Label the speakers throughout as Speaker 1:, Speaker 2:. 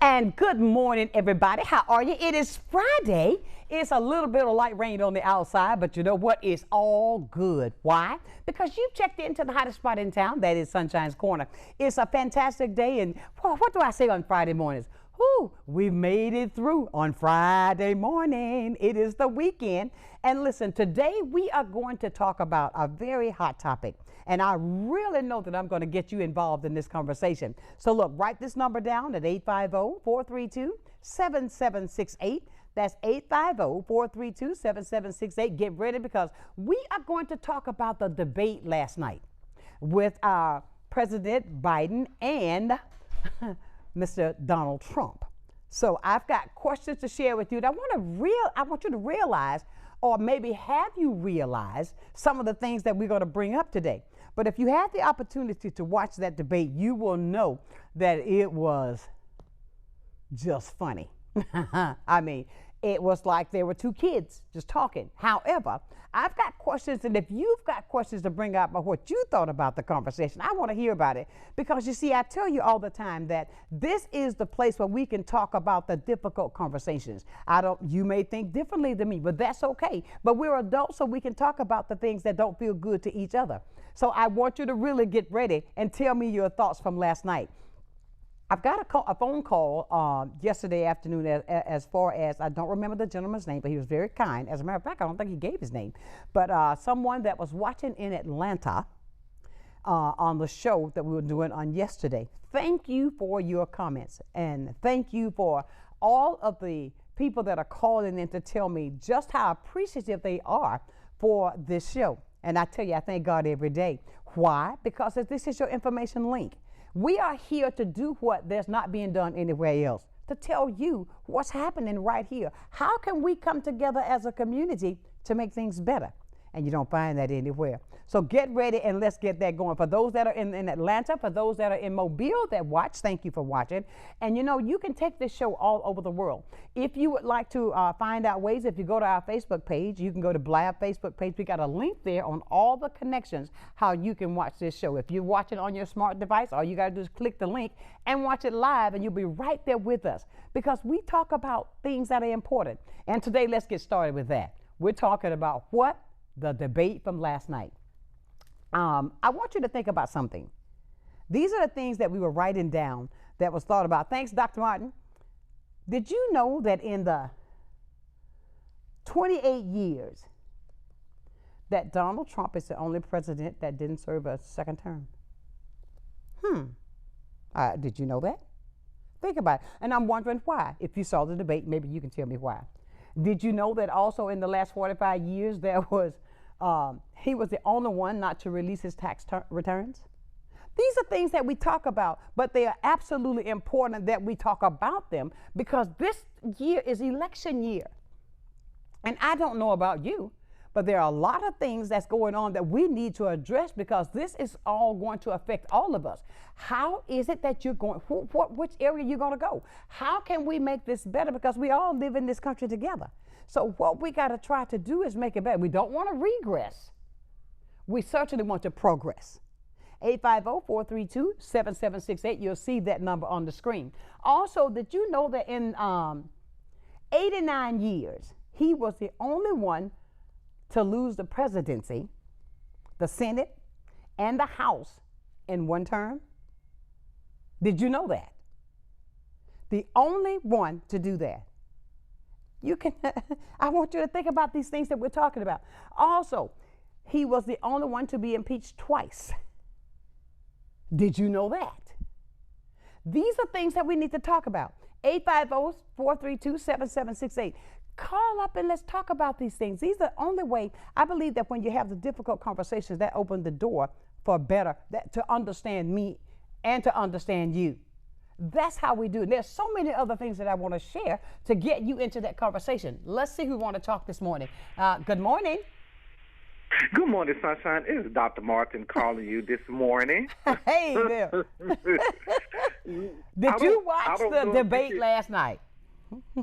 Speaker 1: And good morning, everybody. How are you? It is Friday. It's a little bit of light rain on the outside, but you know what? It's all good. Why? Because you checked into the hottest spot in town. That is Sunshine's Corner. It's a fantastic day, and what do I say on Friday mornings? Whew, we made it through on Friday morning. It is the weekend. And listen, today we are going to talk about a very hot topic. And I really know that I'm going to get you involved in this conversation. So look, write this number down at 850-432-7768. That's 850-432-7768. Get ready because we are going to talk about the debate last night with our President Biden and Mr. Donald Trump. So I've got questions to share with you. I want you to realize, or maybe have you realized, some of the things that we're going to bring up today. But if you had the opportunity to watch that debate, you will know that it was just funny. I mean, it was like there were two kids just talking. However, I've got questions, and if you've got questions to bring up about what you thought about the conversation, I want to hear about it. Because you see, I tell you all the time that this is the place where we can talk about the difficult conversations. You may think differently than me, but that's okay. But we're adults, so we can talk about the things that don't feel good to each other. So I want you to really get ready and tell me your thoughts from last night. I've got a phone call yesterday afternoon as far as, I don't remember the gentleman's name, but he was very kind. As a matter of fact, I don't think he gave his name. But someone that was watching in Atlanta on the show that we were doing on yesterday. Thank you for your comments. And thank you for all of the people that are calling in to tell me just how appreciative they are for this show. And I tell you, I thank God every day. Why? Because this is your information link. We are here to do what there's not being done anywhere else, to tell you what's happening right here. How can we come together as a community to make things better? And you don't find that anywhere. So get ready and let's get that going. For those that are in Atlanta, for those that are in Mobile that watch, thank you for watching. And you know, you can take this show all over the world. If you would like to find out ways, if you go to our Facebook page, you can go to Blab Facebook page. We got a link there on all the connections, how you can watch this show. If you're watching on your smart device, all you got to do is click the link and watch it live, and you'll be right there with us because we talk about things that are important. And today, let's get started with that. We're talking about what? The debate from last night. I want you to think about something. These are the things that we were writing down that was thought about. Thanks, Dr. Martin. Did you know that in the 28 years that Donald Trump is the only president that didn't serve a second term? Did you know that? Think about it. And I'm wondering why. If you saw the debate, maybe you can tell me why. Did you know that also in the last 45 years there was he was the only one not to release his tax returns? These are things that we talk about, but they are absolutely important that we talk about them because this year is election year. And I don't know about you, but there are a lot of things that's going on that we need to address because this is all going to affect all of us. How is it that you're going, which area you're going to go? How can we make this better? Because we all live in this country together. So what we got to try to do is make it better. We don't want to regress. We certainly want to progress. 850-432-7768. You'll see that number on the screen. Also, did you know that in 89 years, he was the only one to lose the presidency, the Senate, and the House in one term? Did you know that? The only one to do that. You can, I want you to think about these things that we're talking about. Also, he was the only one to be impeached twice. Did you know that? These are things that we need to talk about. 850-432-7768. Call up and let's talk about these things. These are the only way. I believe that when you have the difficult conversations, that open the door for better, to understand me and to understand you. That's how we do it. There's so many other things that I want to share to get you into that conversation. Let's see who want to talk this morning. Good morning.
Speaker 2: Good morning, Sunshine. It is Dr. Martin calling you this morning.
Speaker 1: Hey there. Did you watch the debate last night?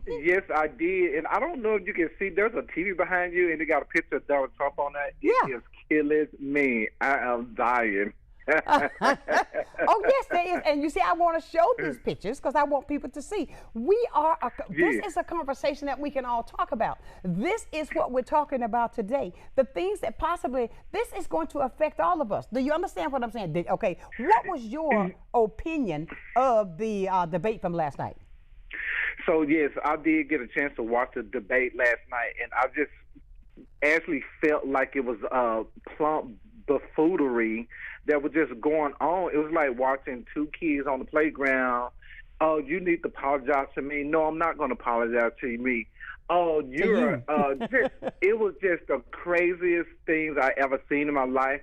Speaker 2: Yes, I did. And I don't know if you can see, there's a TV behind you, and they got a picture of Donald Trump on that.
Speaker 1: Yeah.
Speaker 2: It is killing me. I am dying.
Speaker 1: Oh yes, there is, and you see, I want to show these pictures because I want people to see. This is a conversation that we can all talk about. This is what we're talking about today. The things that possibly this is going to affect all of us. Do you understand what I'm saying? Okay, what was your opinion of the debate from last night?
Speaker 2: So yes, I did get a chance to watch the debate last night, and I just actually felt like it was plump buffoonery that was just going on. It was like watching two kids on the playground. Oh, you need to apologize to me. No, I'm not going to apologize to me. Oh, you're it was just the craziest things I ever seen in my life.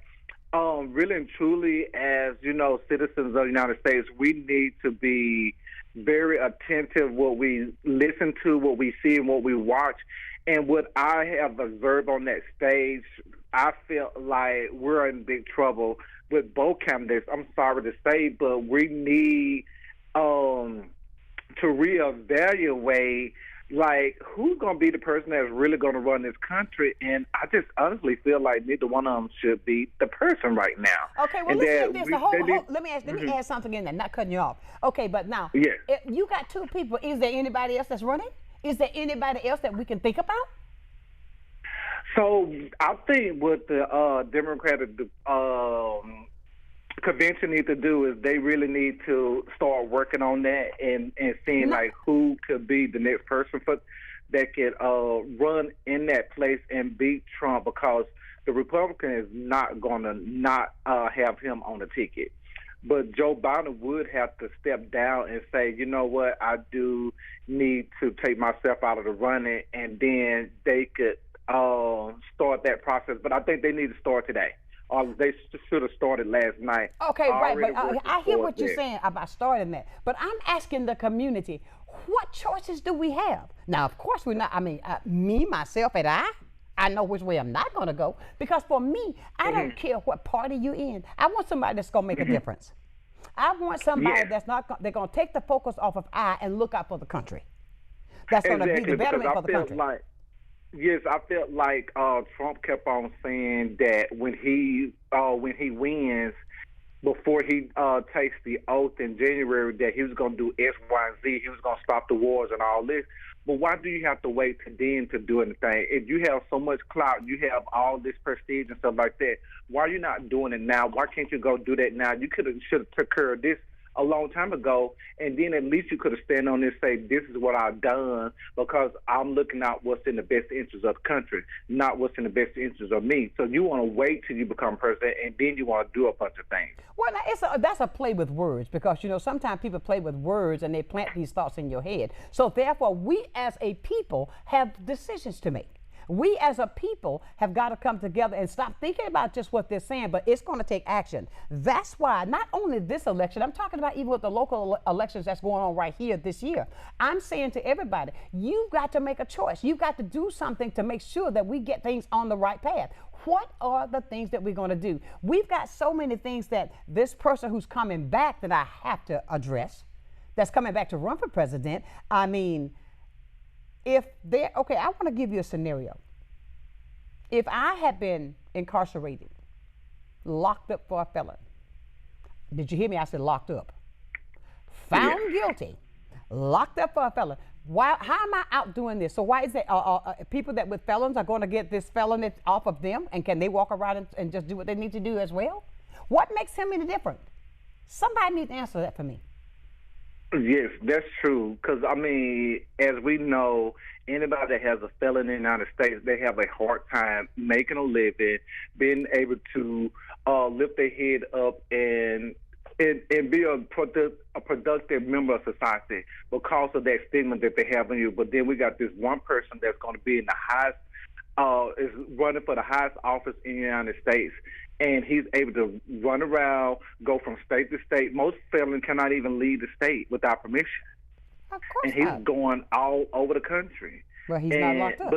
Speaker 2: Really and truly, as you know, citizens of the United States, we need to be very attentive what we listen to, what we see, and what we watch. And what I have observed on that stage, I felt like we're in big trouble with both candidates. I'm sorry to say, but we need to reevaluate, like, who's going to be the person that's really going to run this country. And I just honestly feel like neither one of them should be the person right now.
Speaker 1: Okay, well, listen to this. Let me add something in there, not cutting you off. Okay, but now, if you got two people. Is there anybody else that's running? Is there anybody else that we can think about?
Speaker 2: So I think what the Democratic convention need to do is they really need to start working on that and seeing like who could be the next person that could run in that place and beat Trump, because the Republican is not going to not have him on the ticket. But Joe Biden would have to step down and say, you know what, I do need to take myself out of the running, and then they could start that process. But I think they need to start today. They should have started last night.
Speaker 1: Okay, right. But I hear what you're saying about starting that. But I'm asking the community, what choices do we have? Now, of course, we're not. I mean, me, myself, and I know which way I'm not going to go, because for me, I don't care what party you're in. I want somebody that's going to make a difference. I want somebody that's not. They're going to take the focus off of I and look out for the country. That's going to be the betterment for the country.
Speaker 2: Yes, I felt like Trump kept on saying that when he wins, before he takes the oath in January, that he was going to do X, Y, and Z. He was going to stop the wars and all this. But why do you have to wait to then to do anything? If you have so much clout, you have all this prestige and stuff like that, why are you not doing it now? Why can't you go do that now? You should have took care of this a long time ago, and then at least you could have stand on this and say, this is what I've done, because I'm looking out what's in the best interest of the country, not what's in the best interest of me. So you want to wait till you become president, and then you want to do a bunch of things.
Speaker 1: Well, that's a play with words, because, you know, sometimes people play with words and they plant these thoughts in your head. So therefore, we as a people have decisions to make. We as a people have got to come together and stop thinking about just what they're saying, but it's going to take action. That's why not only this election, I'm talking about even with the local elections that's going on right here this year. I'm saying to everybody, you've got to make a choice. You've got to do something to make sure that we get things on the right path. What are the things that we're going to do? We've got so many things that this person who's coming back that I have to address, that's coming back to run for president. I mean, okay, I want to give you a scenario. If I had been incarcerated, locked up for a felon, did you hear me? I said locked up. Found guilty, locked up for a felon. Why? How am I out doing this? So why is that people that with felons are going to get this felony off of them, and can they walk around and just do what they need to do as well? What makes him any different? Somebody needs to answer that for me.
Speaker 2: Yes, that's true. Because, I mean, as we know, anybody that has a felony in the United States, they have a hard time making a living, being able to lift their head up and be a productive member of society because of that stigma that they have on you. But then we got this one person that's going to be in the highest, is running for the highest office in the United States. And he's able to run around, go from state to state. Most felons cannot even leave the state without permission.
Speaker 1: Of course
Speaker 2: and he's going all over the country.
Speaker 1: Well, he's not locked up.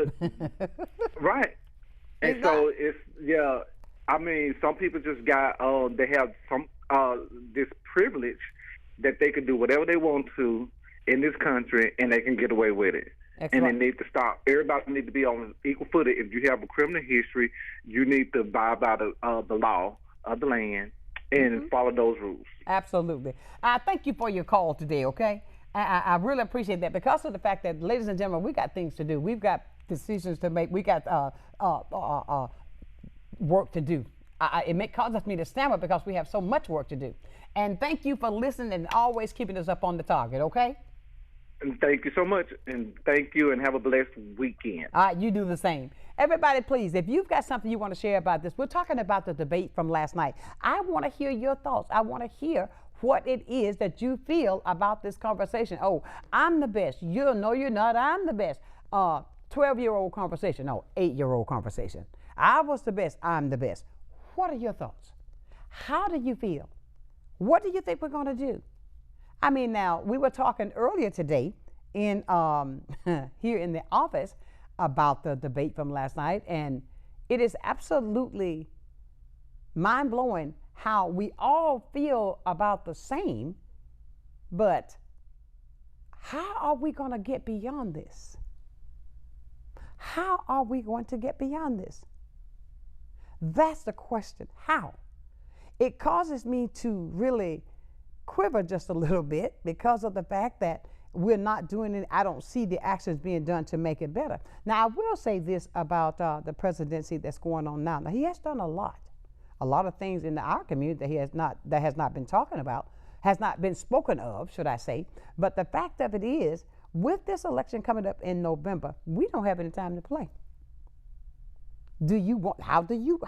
Speaker 2: Right. And so it's, yeah, I mean, some people just got, they have some this privilege that they can do whatever they want to in this country, and they can get away with it. And they need to stop. Everybody needs to be on equal footing. If you have a criminal history, you need to abide by the law of the land and follow those rules.
Speaker 1: Absolutely. I thank you for your call today, okay? I really appreciate that because of the fact that, ladies and gentlemen, we got things to do. We've got decisions to make. We got work to do. It may cause me to stammer because we have so much work to do. And thank you for listening and always keeping us up on the target, okay?
Speaker 2: And thank you so much, and thank you, and have a blessed weekend.
Speaker 1: All right, you do the same. Everybody, please, if you've got something you want to share about this, we're talking about the debate from last night. I want to hear your thoughts. I want to hear what it is that you feel about this conversation. Oh, I'm the best. You know you're not. I'm the best. 12-year-old conversation. No, 8-year-old conversation. I was the best. I'm the best. What are your thoughts? How do you feel? What do you think we're going to do? I mean, now, we were talking earlier today in here in the office about the debate from last night, and it is absolutely mind-blowing how we all feel about the same, but how are we going to get beyond this? How are we going to get beyond this? That's the question. How? It causes me to really quiver just a little bit because of the fact that we're not doing it. I don't see the actions being done to make it better. Now, I will say this about the presidency that's going on now. Now, he has done a lot of things in our community that has not been talking about, has not been spoken of, should I say. But the fact of it is, with this election coming up in November, we don't have any time to play. How do you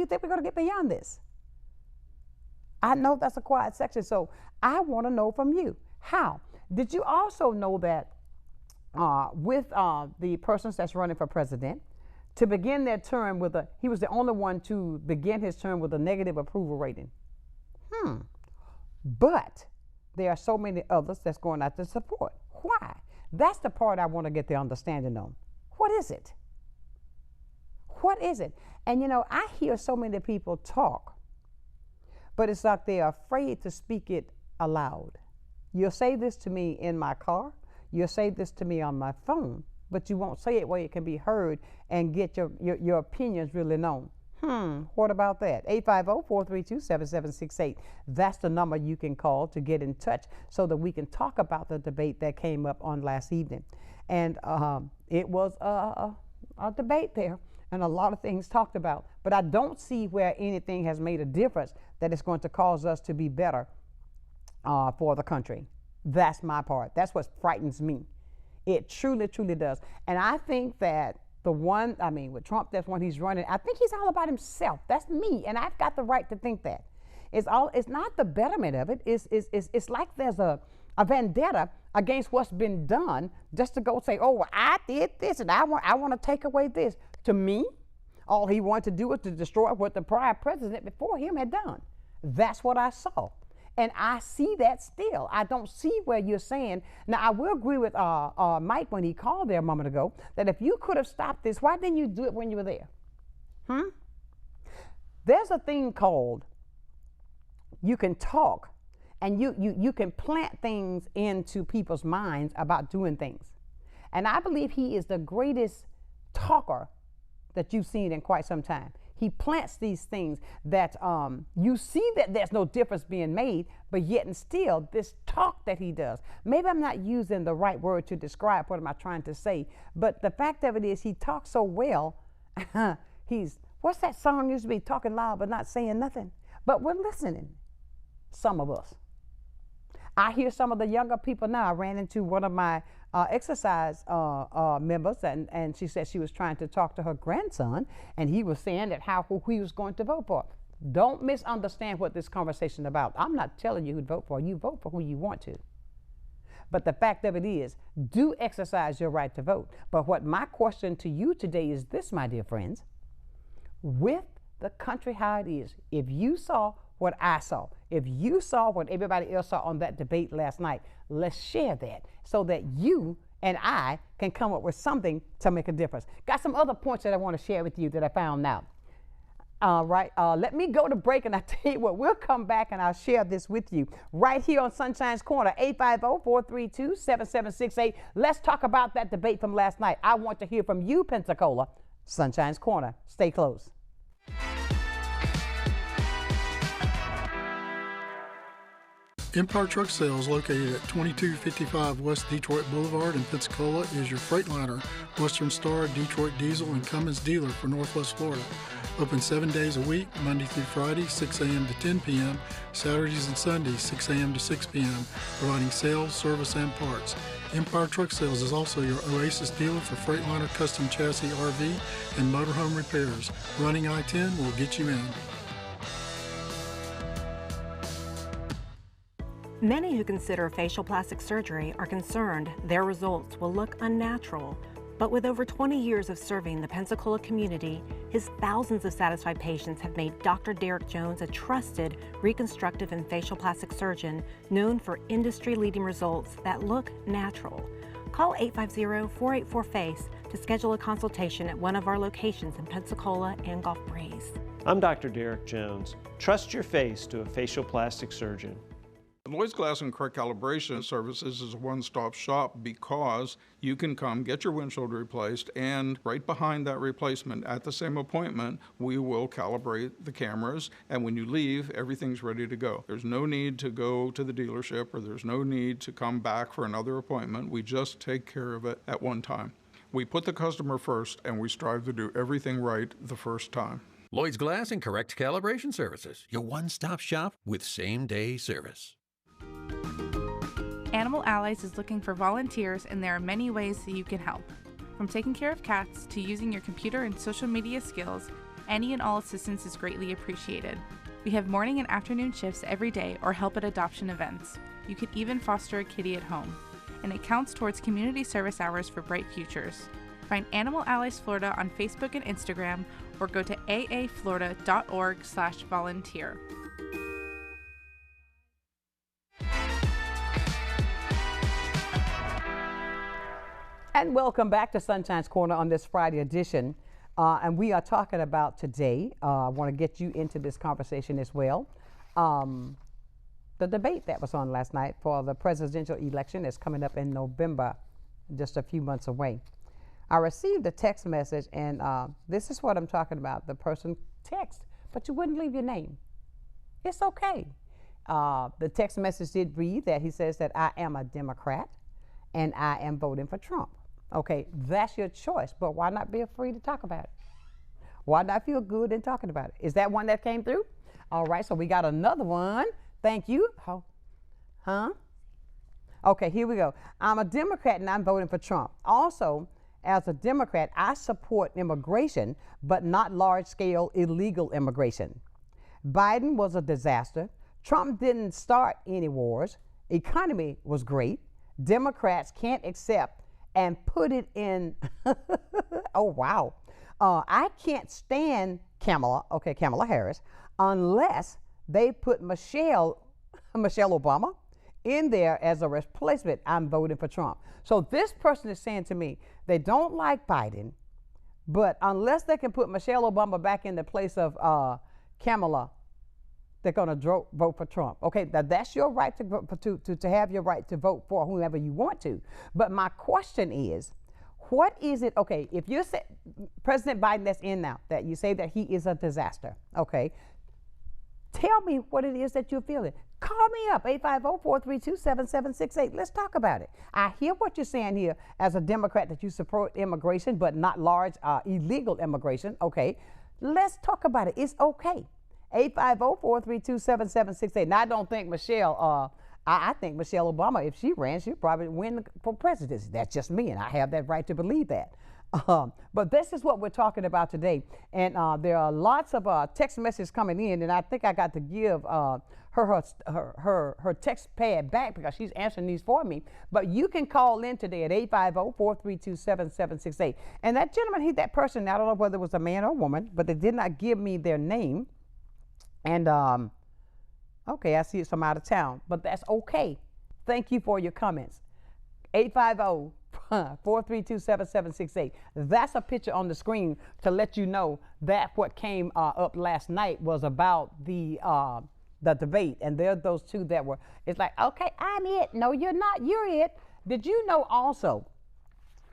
Speaker 1: think we're going to get beyond this? I know that's a quiet section, so I want to know from you. How? Did you also know that with the persons that's running for president, to begin their term he was the only one to begin his term with a negative approval rating. But there are so many others that's going out to support. Why? That's the part I want to get the understanding on. What is it? What is it? And you know, I hear so many people talk, but it's like they're afraid to speak it aloud. You'll say this to me in my car, you'll say this to me on my phone, but you won't say it where it can be heard and get your opinions really known. What about that? 850-432-7768. That's the number you can call to get in touch so that we can talk about the debate that came up on last evening. And it was a debate there and a lot of things talked about. But I don't see where anything has made a difference that is going to cause us to be better for the country. That's my part. That's what frightens me. It truly, truly does. And I think that with Trump, that's when he's running. I think he's all about himself. That's me, and I've got the right to think that. It's not the betterment of it. It's like there's a vendetta against what's been done just to go say, oh, well, I did this, and I want to take away this. To me, all he wanted to do was to destroy what the prior president before him had done. That's what I saw. And I see that still. I don't see where you're saying. Now, I will agree with Mike when he called there a moment ago that if you could have stopped this, why didn't you do it when you were there? There's a thing called you can talk and you can plant things into people's minds about doing things. And I believe he is the greatest talker that you've seen in quite some time. He plants these things that you see that there's no difference being made, but yet and still this talk that he does. Maybe I'm not using the right word to describe what am I trying to say, but the fact of it is he talks so well. What's that song used to be? Talking loud but not saying nothing. But we're listening, some of us. I hear some of the younger people now. I ran into one of my exercise members, and she said she was trying to talk to her grandson, and he was saying that who he was going to vote for. Don't misunderstand what this conversation is about. I'm not telling you who to vote for. You vote for who you want to. But the fact of it is, do exercise your right to vote. But what my question to you today is this, my dear friends. With the country how it is, if you saw what I saw, if you saw what everybody else saw on that debate last night, let's share that so that you and I can come up with something to make a difference. Got some other points that I want to share with you that I found out. All right, let me go to break, and I tell you what, we'll come back and I'll share this with you right here on Sunshine's Corner, 850-432-7768. Let's talk about that debate from last night. I want to hear from you, Pensacola. Sunshine's Corner. Stay close.
Speaker 3: Empire Truck Sales, located at 2255 West Detroit Boulevard in Pensacola, is your Freightliner, Western Star, Detroit Diesel, and Cummins dealer for Northwest Florida. Open 7 days a week, Monday through Friday, 6 a.m. to 10 p.m., Saturdays and Sundays, 6 a.m. to 6 p.m., providing sales, service, and parts. Empire Truck Sales is also your Oasis dealer for Freightliner custom chassis RV and motorhome repairs. Running I-10 will get you in.
Speaker 4: Many who consider facial plastic surgery are concerned their results will look unnatural. But with over 20 years of serving the Pensacola community, his thousands of satisfied patients have made Dr. Derek Jones a trusted reconstructive and facial plastic surgeon known for industry-leading results that look natural. Call 850-484-FACE to schedule a consultation at one of our locations in Pensacola and Gulf Breeze.
Speaker 5: I'm Dr. Derek Jones. Trust your face to a facial plastic surgeon.
Speaker 6: Lloyd's Glass and Correct Calibration Services is a one-stop shop because you can come get your windshield replaced, and right behind that replacement at the same appointment, we will calibrate the cameras, and when you leave, everything's ready to go. There's no need to go to the dealership, or there's no need to come back for another appointment. We just take care of it at one time. We put the customer first, and we strive to do everything right the first time.
Speaker 7: Lloyd's Glass and Correct Calibration Services, your one-stop shop with same-day service.
Speaker 8: Animal Allies is looking for volunteers, and there are many ways that you can help. From taking care of cats to using your computer and social media skills, any and all assistance is greatly appreciated. We have morning and afternoon shifts every day or help at adoption events. You can even foster a kitty at home. And it counts towards community service hours for bright futures. Find Animal Allies Florida on Facebook and Instagram, or go to aaflorida.org/volunteer.
Speaker 1: And welcome back to Sunshine's Corner on this Friday edition. And we are talking about today, I want to get you into this conversation as well, the debate that was on last night for the presidential election that's coming up in November, just a few months away. I received a text message, and this is what I'm talking about. The person text, but you wouldn't leave your name. It's okay. The text message did read that he says that I am a Democrat and I am voting for Trump. Okay, that's your choice, but why not be afraid to talk about it? Why not feel good in talking about it? Is that one that came through? All right, so we got another one. Thank you. Oh. Huh? Okay, here we go. I'm a Democrat and I'm voting for Trump. Also, as a Democrat, I support immigration, but not large-scale illegal immigration. Biden was a disaster. Trump didn't start any wars. Economy was great. Democrats can't accept and put it in, oh wow. I can't stand Kamala Harris, unless they put Michelle Obama in there as a replacement. I'm voting for Trump. So this person is saying to me, they don't like Biden, but unless they can put Michelle Obama back in the place of Kamala, they're going to vote for Trump. Okay, that's your right to have your right to vote for whoever you want to. But my question is, what is it? Okay, if you're President Biden that's in now, that you say that he is a disaster. Okay, tell me what it is that you're feeling. Call me up, 850-432-7768. Let's talk about it. I hear what you're saying here as a Democrat, that you support immigration, but not large illegal immigration. Okay, let's talk about it. It's okay. 850-432-7768. Now, I don't think Michelle, I think Michelle Obama, if she ran, she'd probably win for presidency. That's just me, and I have that right to believe that. But this is what we're talking about today. And there are lots of text messages coming in, and I think I got to give her text pad back because she's answering these for me. But you can call in today at 850-432-7768. And that gentleman, that person, I don't know whether it was a man or a woman, but they did not give me their name. And, okay, I see it's from out of town, but that's okay. Thank you for your comments. 850-432-7768. That's a picture on the screen to let you know that what came up last night was about the debate. And there are those two that were, it's like, okay, I'm it. No, you're not. You're it. Did you know also,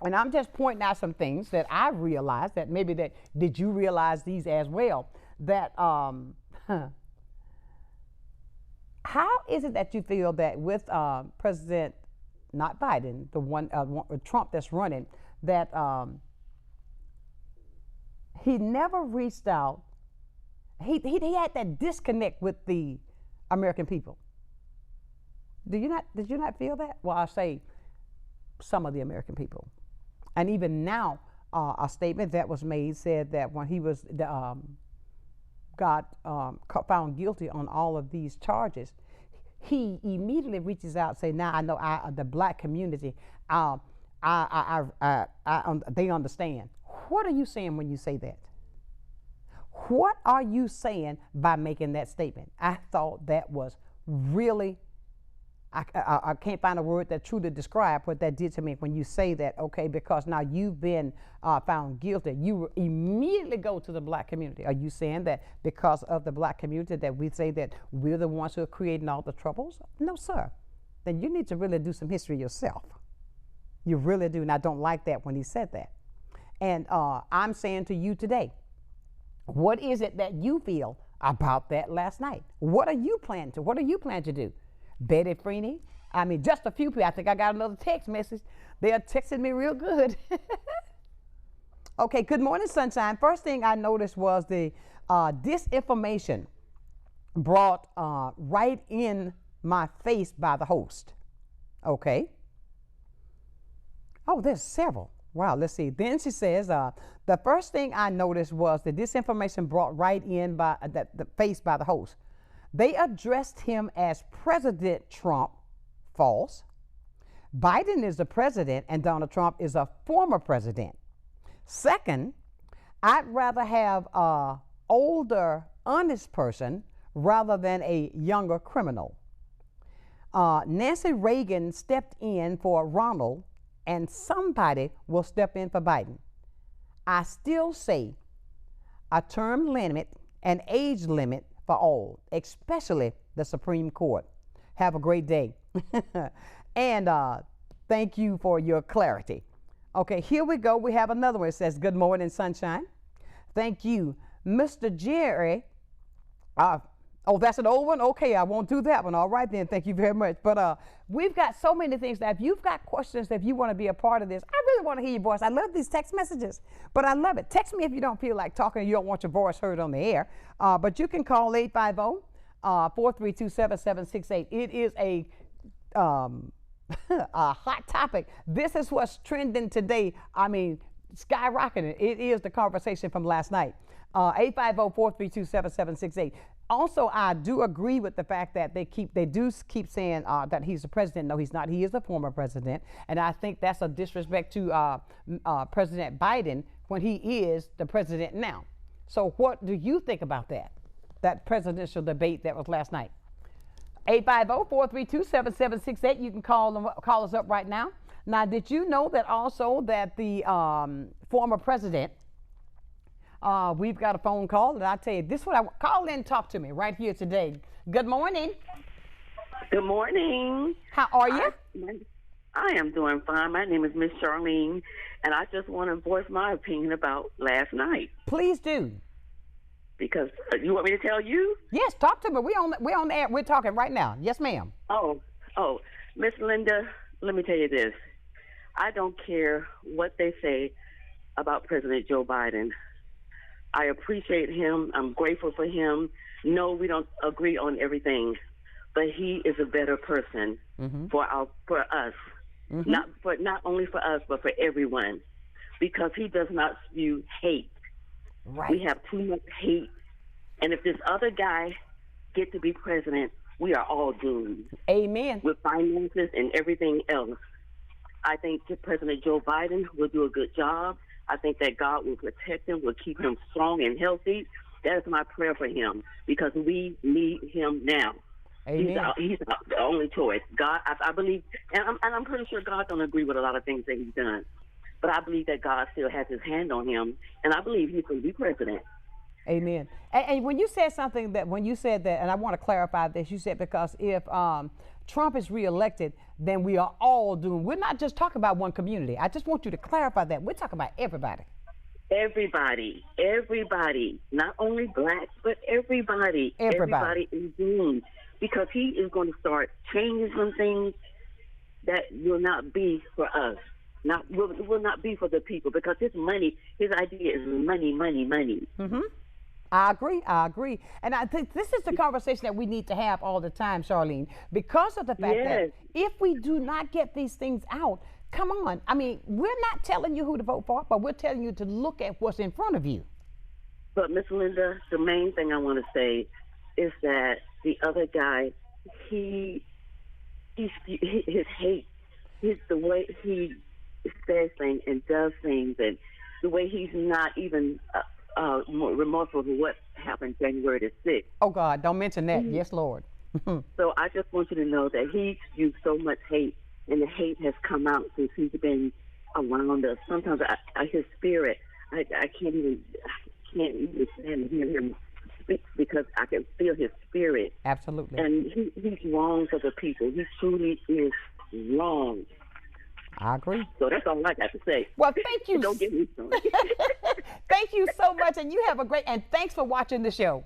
Speaker 1: and I'm just pointing out some things that I realized that maybe did you realize these as well, that How is it that you feel that with President, not Biden, the one Trump that's running, that he never reached out? He had that disconnect with the American people. Did you not feel that? Well, I say some of the American people, and even now, a statement that was made said that when he was got found guilty on all of these charges, he immediately reaches out and say, "Now I know the black community, they understand." What are you saying when you say that? What are you saying by making that statement? I thought that was really, I can't find a word that truly describe what that did to me when you say that, okay, because now you've been found guilty, you immediately go to the black community. Are you saying that because of the black community that we say that we're the ones who are creating all the troubles? No, sir. Then you need to really do some history yourself. You really do, and I don't like that when he said that. And I'm saying to you today, what is it that you feel about that last night? What are you planning to do? Betty Freeney, I mean, just a few people. I think I got another text message. They are texting me real good. Okay, good morning, Sunshine. First thing I noticed was the disinformation brought right in my face by the host. Okay. Oh, there's several. Wow, let's see. Then she says, the first thing I noticed was the disinformation brought right in by the face by the host. They addressed him as President Trump. False. Biden is the president and Donald Trump is a former president. Second, I'd rather have an older, honest person rather than a younger criminal. Nancy Reagan stepped in for Ronald, and somebody will step in for Biden. I still say a term limit and age limit for all, especially the Supreme Court. Have a great day. And thank you for your clarity. Okay, here we go. We have another one. It says, good morning, Sunshine. Thank you. Mr. Jerry. Oh, that's an old one? Okay, I won't do that one. All right then, thank you very much. But we've got so many things that if you've got questions, if you want to be a part of this, I really want to hear your voice. I love these text messages, but I love it. Text me if you don't feel like talking, you don't want your voice heard on the air. But you can call 850-432-7768. It is a hot topic. This is what's trending today. I mean, skyrocketing. It is the conversation from last night. 850-432-7768. Also, I do agree with the fact that they do keep saying that he's the president. No, he's not. He is a former president, and I think that's a disrespect to President Biden when he is the president now. So, what do you think about that presidential debate that was last night? 850-432-7768. You can call us up right now. Now, did you know that also that the former president? We've got a phone call, and I tell you, this is what I call in and talk to me right here today. Good morning.
Speaker 9: Good morning.
Speaker 1: How are you?
Speaker 9: I am doing fine. My name is Miss Charlene, and I just want to voice my opinion about last night.
Speaker 1: Please do.
Speaker 9: Because you want me to tell you?
Speaker 1: Yes, talk to me. We're on the air. We're talking right now. Yes, ma'am.
Speaker 9: Oh, Miss Linda, let me tell you this. I don't care what they say about President Joe Biden. I appreciate him. I'm grateful for him. No, we don't agree on everything, but he is a better person for us, not only for us, but for everyone, because he does not spew hate.
Speaker 1: Right.
Speaker 9: We have too much hate, and if this other guy get to be president, we are all doomed.
Speaker 1: Amen.
Speaker 9: With finances and everything else. I think President Joe Biden will do a good job. I think that God will protect him, will keep him strong and healthy. That is my prayer for him, because we need him now.
Speaker 1: Amen.
Speaker 9: He's the only choice. God, I believe, and I'm pretty sure God don't agree with a lot of things that he's done, but I believe that God still has his hand on him, and I believe he's going to be president.
Speaker 1: Amen. And when you said something when you said that, and I want to clarify this, you said because if Trump is reelected, then we are all doomed. We're not just talking about one community. I just want you to clarify that. We're talking about everybody. Everybody.
Speaker 9: Not only blacks, but everybody. Everybody is doomed. because he is going to start changing some things that will not be for us. Will not be for the people, because his idea is money.
Speaker 1: Mm-hmm. I agree. And I think this is the conversation that we need to have all the time, Charlene, because of the fact that if we do not get these things out, come on. I mean, we're not telling you who to vote for, but we're telling you to look at what's in front of you.
Speaker 9: But Miss Linda, the main thing I want to say is that the other guy, his hate, the way he says things and does things, and the way he's not even remorseful for what happened January the 6th.
Speaker 1: Oh, God, don't mention that. Yes, Lord.
Speaker 9: So I just want you to know that he's used so much hate, and the hate has come out since he's been around us. Sometimes his spirit, I can't even stand to hear him speak, because I can feel his spirit.
Speaker 1: Absolutely.
Speaker 9: And he's wrong for the people. He truly is wrong.
Speaker 1: I agree.
Speaker 9: So that's all I got to say.
Speaker 1: Well, thank you.
Speaker 9: Don't get me started.
Speaker 1: Thank you so much, and you have a great, and thanks for watching the show.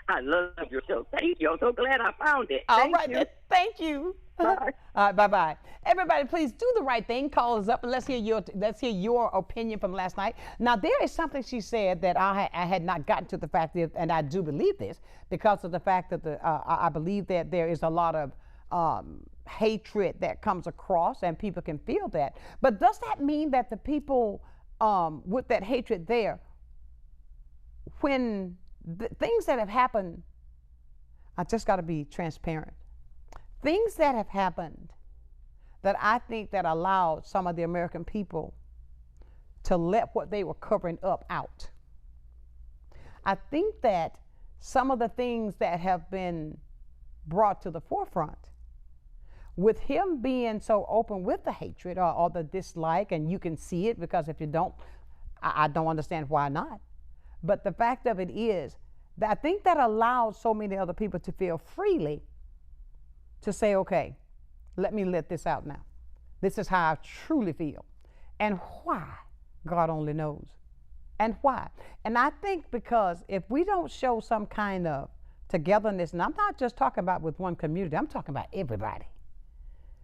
Speaker 9: I love your show. Thank you. I'm so glad I found it.
Speaker 1: All right, then. Thank you.
Speaker 9: Bye.
Speaker 1: All right, bye-bye. Everybody, please do the right thing. Call us up and let's hear your opinion from last night. Now, there is something she said that I had not gotten to the fact of, and I do believe this, because of the fact that I believe that there is a lot of hatred that comes across, and people can feel that. But does that mean that the people with that hatred there, when the things that have happened, I just got to be transparent. Things that have happened that I think that allowed some of the American people to let what they were covering up out. I think that some of the things that have been brought to the forefront, with him being so open with the hatred or the dislike, and you can see it, because if you don't, I don't understand why not. But the fact of it is that I think that allowed so many other people to feel freely to say, okay, let me let this out now. This is how I truly feel. And why, God only knows. And why? And I think because if we don't show some kind of togetherness, and I'm not just talking about with one community, I'm talking about everybody.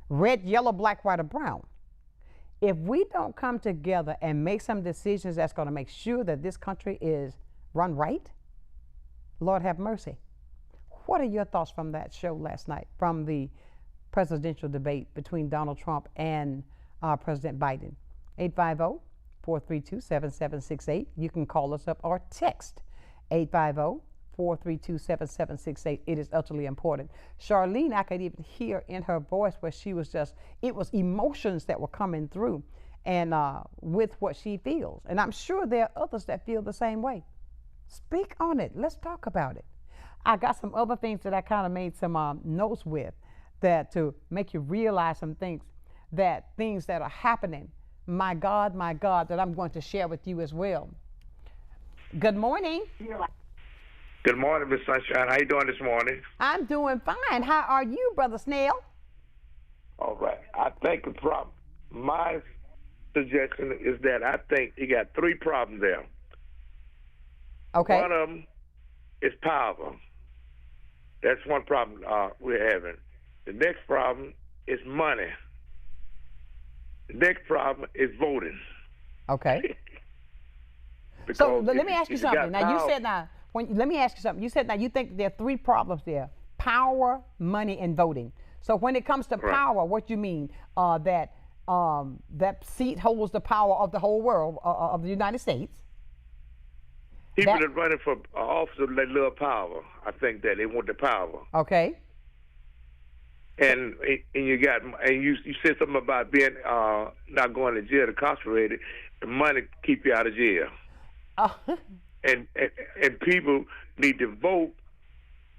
Speaker 1: Red, yellow, black, white, or brown. If we don't come together and make some decisions that's going to make sure that this country is run right, Lord have mercy. What are your thoughts from that show last night, from the presidential debate between Donald Trump and President Biden? 850-432-7768. You can call us up or text 850-432-7768. It is utterly important. Charlene, I could even hear in her voice where she was just, it was emotions that were coming through, and with what she feels. And I'm sure there are others that feel the same way. Speak on it. Let's talk about it. I got some other things that I kind of made some notes with, that to make you realize some things that are happening. My God, that I'm going to share with you as well. Good morning.
Speaker 10: Good morning, Miss Sonshine. How you doing this morning?
Speaker 1: I'm doing fine. How are you, Brother Snail?
Speaker 10: All right. I think my suggestion is that I think you got three problems there.
Speaker 1: Okay.
Speaker 10: One of them is power. That's one problem we're having. The next problem is money. The next problem is voting.
Speaker 1: Okay. So let me ask you something. Now you said let me ask you something. You said now you think there are three problems there: power, money, and voting. So when it comes to power, what you mean? That seat holds the power of the whole world, of the United States.
Speaker 10: People that are running for office, they love power. I think that they want the power.
Speaker 1: Okay.
Speaker 10: And you said something about being not going to jail, incarcerated. The money keep you out of jail. And people need to vote.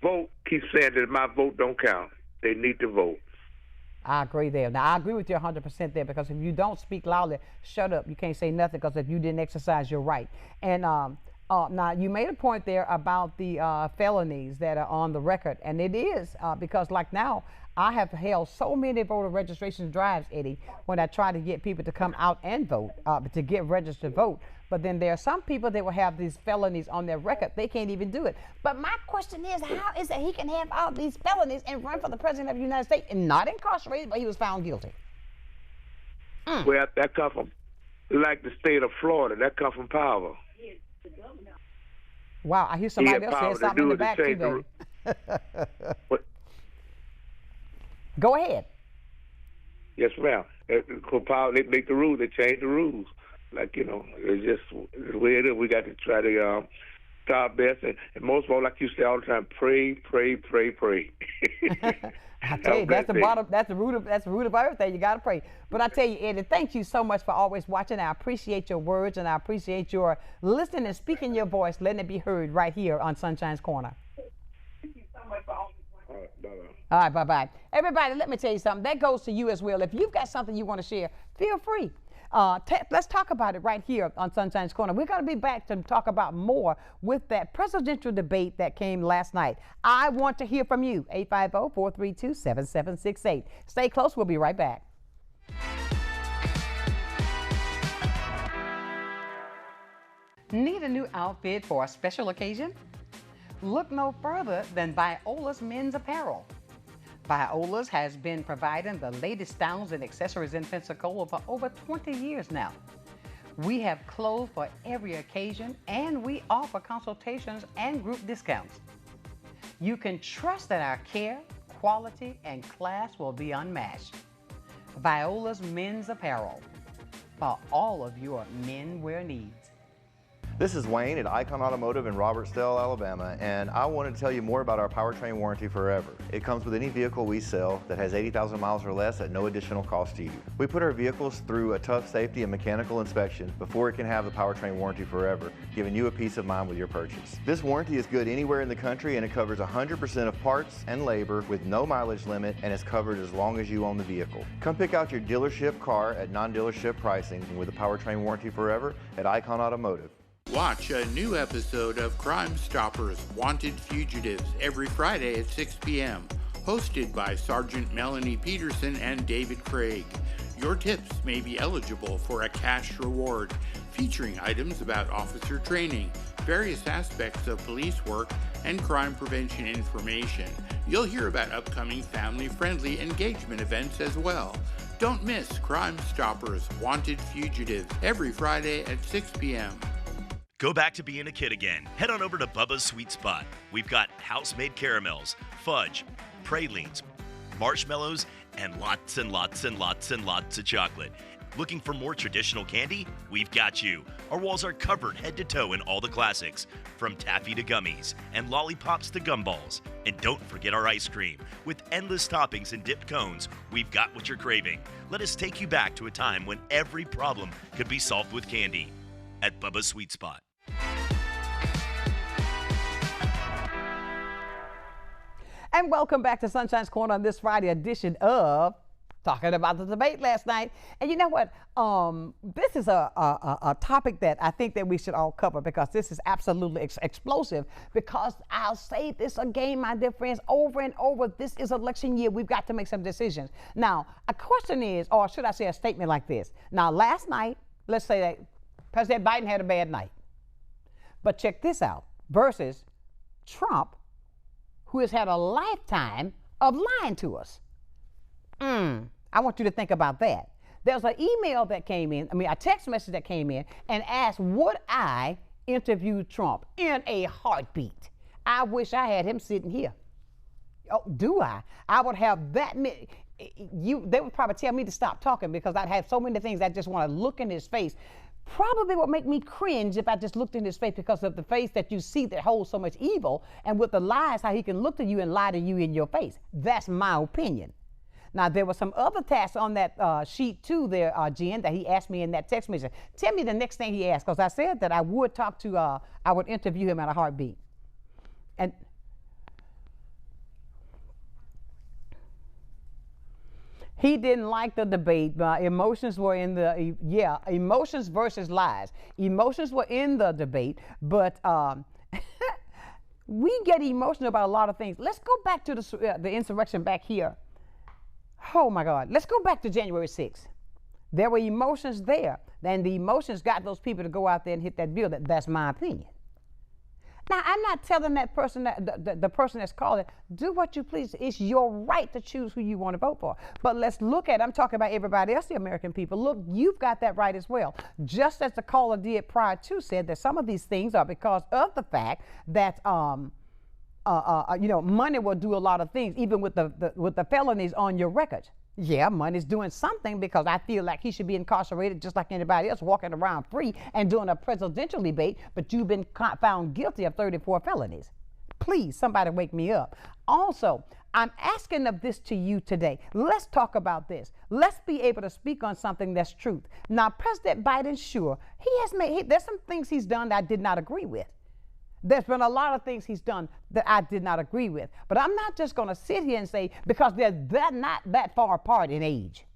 Speaker 10: Vote. Keep saying that my vote don't count. They need to vote.
Speaker 1: I agree there. Now, I agree with you 100% there, because if you don't speak loudly, shut up. You can't say nothing, because if you didn't exercise your right. And Now, you made a point there about the felonies that are on the record, and it is because, like now, I have held so many voter registration drives, Eddie, when I try to get people to come out and vote, to get registered to vote. But then there are some people that will have these felonies on their record. They can't even do it. But my question is, how is it he can have all these felonies and run for the president of the United States and not incarcerated, but he was found guilty?
Speaker 10: Well, that come from, like the state of Florida, that come from power.
Speaker 1: Wow, I hear somebody else say something in the back too, baby. Go ahead.
Speaker 10: Yes, ma'am. For power, they make the rules. They change the rules. Like, it's just the way it is. We got to try to try our best. And most of all, like you say all the time, pray, pray, pray, pray.
Speaker 1: I tell you, that's the bottom. That's the root of everything. You got to pray. But I tell you, Eddie, thank you so much for always watching. I appreciate your words, and I appreciate your listening and speaking your voice, letting it be heard right here on Sunshine's Corner.
Speaker 10: Thank you so much for always watching. All right, bye-bye.
Speaker 1: All right, bye-bye. Everybody, let me tell you something. That goes to you as well. If you've got something you want to share, feel free. Let's talk about it right here on Sunshine's Corner. We're going to be back to talk about more with that presidential debate that came last night. I want to hear from you. 850-432-7768. Stay close. We'll be right back. Need a new outfit for a special occasion? Look no further than Viola's Men's Apparel. Viola's has been providing the latest styles and accessories in Pensacola for over 20 years now. We have clothes for every occasion, and we offer consultations and group discounts. You can trust that our care, quality, and class will be unmatched. Viola's Men's Apparel, for all of your menswear needs.
Speaker 11: This is Wayne at Icon Automotive in Robertsdale, Alabama, and I wanted to tell you more about our powertrain warranty forever. It comes with any vehicle we sell that has 80,000 miles or less at no additional cost to you. We put our vehicles through a tough safety and mechanical inspection before it can have the powertrain warranty forever, giving you a peace of mind with your purchase. This warranty is good anywhere in the country, and it covers 100% of parts and labor with no mileage limit, and is covered as long as you own the vehicle. Come pick out your dealership car at non-dealership pricing with a powertrain warranty forever at Icon Automotive.
Speaker 12: Watch a new episode of Crime Stoppers Wanted Fugitives every Friday at 6 p.m. Hosted by Sergeant Melanie Peterson and David Craig. Your tips may be eligible for a cash reward, featuring items about officer training, various aspects of police work, and crime prevention information. You'll hear about upcoming family-friendly engagement events as well. Don't miss Crime Stoppers Wanted Fugitives every Friday at 6 p.m.
Speaker 13: Go back to being a kid again. Head on over to Bubba's Sweet Spot. We've got house-made caramels, fudge, pralines, marshmallows, and lots and lots and lots and lots of chocolate. Looking for more traditional candy? We've got you. Our walls are covered head to toe in all the classics, from taffy to gummies and lollipops to gumballs. And don't forget our ice cream. With endless toppings and dipped cones, we've got what you're craving. Let us take you back to a time when every problem could be solved with candy. At Bubba's Sweet Spot.
Speaker 1: And welcome back to Sunshine's Corner on this Friday edition of talking about the debate last night. And you know what? This is a topic that I think that we should all cover, because this is absolutely explosive. Because I'll say this again, my dear friends, over and over, this is election year. We've got to make some decisions. Now, a question is, or should I say a statement like this? Now, last night, let's say that President Biden had a bad night. But check this out, versus Trump, who has had a lifetime of lying to us. I want you to think about that. There's an email that came in, a text message that came in and asked, would I interview Trump in a heartbeat? I wish I had him sitting here. Oh, do I? I would have that many. They would probably tell me to stop talking, because I'd have so many things I just want to look in his face. Probably would make me cringe if I just looked in his face, because of the face that you see that holds so much evil, and with the lies, how he can look to you and lie to you in your face. That's my opinion. Now, there were some other tasks on that sheet too there, Jen, that he asked me in that text message. Tell me the next thing he asked, because I said that I would talk to, I would interview him at a heartbeat. And He didn't like the debate. Emotions were in the, emotions versus lies. Emotions were in the debate, but we get emotional about a lot of things. Let's go back to the insurrection back here. Oh my God. Let's go back to January 6th. There were emotions there. And the emotions got those people to go out there and hit that bill. That's my opinion. Now, I'm not telling that person, the person that's calling, do what you please. It's your right to choose who you want to vote for. But let's look at, I'm talking about everybody else, the American people. Look, you've got that right as well. Just as the caller did prior to, said that some of these things are because of the fact that, money will do a lot of things, even with the felonies on your record. Yeah, money's doing something, because I feel like he should be incarcerated just like anybody else, walking around free and doing a presidential debate, but you've been found guilty of 34 felonies. Please, somebody wake me up. Also, I'm asking of this to you today. Let's talk about this. Let's be able to speak on something that's truth. Now, President Biden, sure, there's some things he's done that I did not agree with. There's been a lot of things he's done that I did not agree with. But I'm not just going to sit here and say, because they're not that far apart in age.